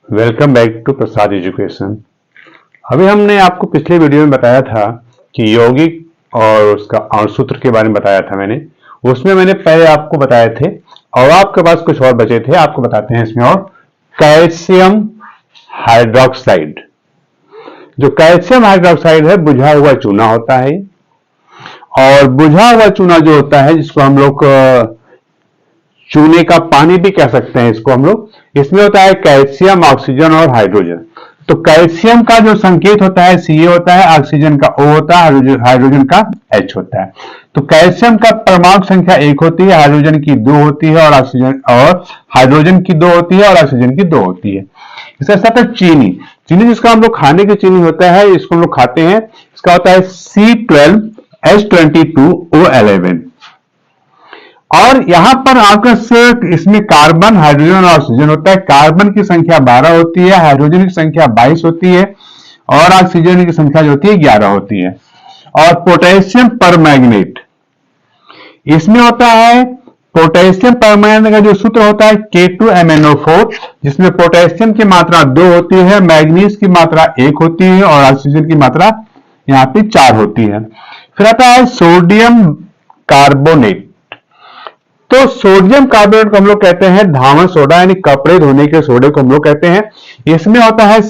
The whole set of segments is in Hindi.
Welcome back to Prasad education. अभी हमने आपको पिछले वीडियो में बताया था कि यौगिक और उसका अणुसूत्र के बारे में बताया था मैंने। उसमें मैंने पहले आपको बताए थे और आपके पास कुछ और बचे थे, आपको बताते हैं इसमें। और कैल्शियम हाइड्रोक्साइड, जो कैल्शियम हाइड्रोक्साइड है बुझा हुआ चूना होता है। और बुझा हुआ चूना जो होता है, जिसको हम लोग चूने का पानी भी कह सकते हैं इसको हम लोग, इसमें होता है कैल्शियम, ऑक्सीजन और हाइड्रोजन। तो कैल्शियम का जो संकेत होता है Ca होता है, ऑक्सीजन का O होता है, हाइड्रोजन का H होता है। तो कैल्शियम का परमाणु संख्या 1 होती है, हाइड्रोजन की 2 होती है, और हाइड्रोजन की 2 होती है और ऑक्सीजन की 2 होती है। इसके साथ चीनी, चीनी जिसका हम लोग खाने की चीनी होता है, इसको हम लोग खाते हैं, इसका होता है C12H22O11। और यहां पर आपका इसमें कार्बन, हाइड्रोजन और ऑक्सीजन होता है। कार्बन की संख्या 12 होती है, हाइड्रोजन की संख्या 22 होती है और ऑक्सीजन की संख्या जो होती है 11 होती है। और पोटेशियम परमैंगनेट, इसमें होता है पोटेशियम परमैंगनेट का जो सूत्र होता है K2MnO4, जिसमें पोटेशियम की मात्रा 2 होती है, मैग्नीज की मात्रा 1 होती है और ऑक्सीजन की मात्रा यहाँ पे 4 होती है। फिर आता है सोडियम कार्बोनेट। तो सोडियम कार्बोनेट को हम लोग कहते हैं धावन सोडा, यानी कपड़े धोने के सोडे को हम लोग कहते हैं। इसमें होता है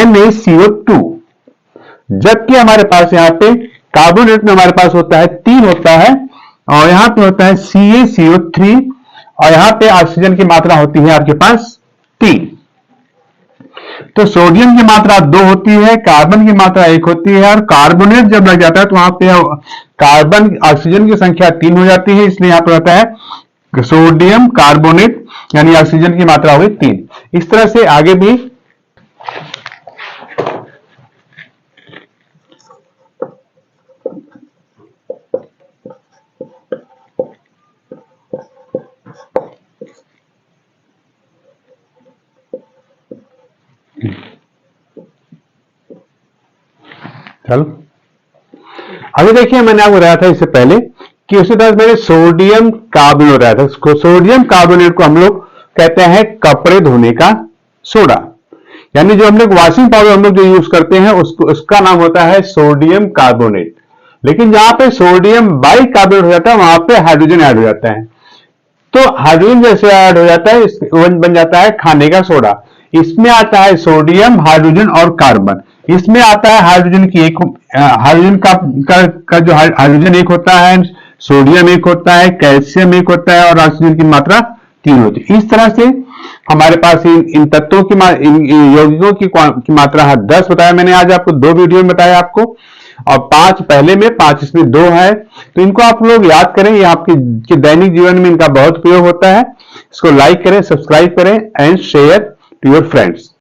NaCO2, जबकि हमारे पास यहाँ पे कार्बोनेट में हमारे पास होता है 3 होता है, और यहाँ पे होता है CaCO3, और यहाँ पे ऑक्सीजन की मात्रा होती है आपके पास 3। तो सोडियम की मात्रा 2 होती है, कार्बन की मात्रा 1 होती है, और कार्बोनेट जब लग जाता है तो वहां पे कार्बन, ऑक्सीजन की संख्या 3 हो जाती है, इसलिए यहां पर होता है सोडियम कार्बोनेट, यानी ऑक्सीजन की मात्रा हो गई 3। इस तरह से आगे भी चलो, अभी देखिए मैंने आपको बताया था इससे पहले कि उसी तरह मैंने सोडियम कार्बोनेट बताया था। सोडियम कार्बोनेट को हम लोग कहते हैं कपड़े धोने का सोडा, यानी जो हम लोग वॉशिंग पाउडर हम लोग जो यूज करते हैं उसका नाम होता है सोडियम कार्बोनेट। लेकिन जहां पे सोडियम बाइकार्बोनेट हो जाता है वहां पे हाइड्रोजन ऐड हो जाता है। तो हाइड्रोजन जैसे ऐड हो जाता है बन जाता है खाने का सोडा। इसमें आता है सोडियम, हाइड्रोजन और कार्बन। इसमें आता है हाइड्रोजन की एक, हाइड्रोजन का जो हाइड्रोजन 1 होता है, सोडियम 1 होता है, कैल्शियम 1 होता है और ऑक्सीजन की मात्रा 3 होती है। इस तरह से हमारे पास इन तत्वों की इन यौगिकों की मात्रा है 10 बताया मैंने आज आपको, 2 वीडियो में बताया आपको, और 5 पहले में, 5 इसमें 2 है। तो इनको आप लोग याद करें, ये आपके दैनिक जीवन में इनका बहुत उपयोग होता है। इसको लाइक करें, सब्सक्राइब करें and share to your friends.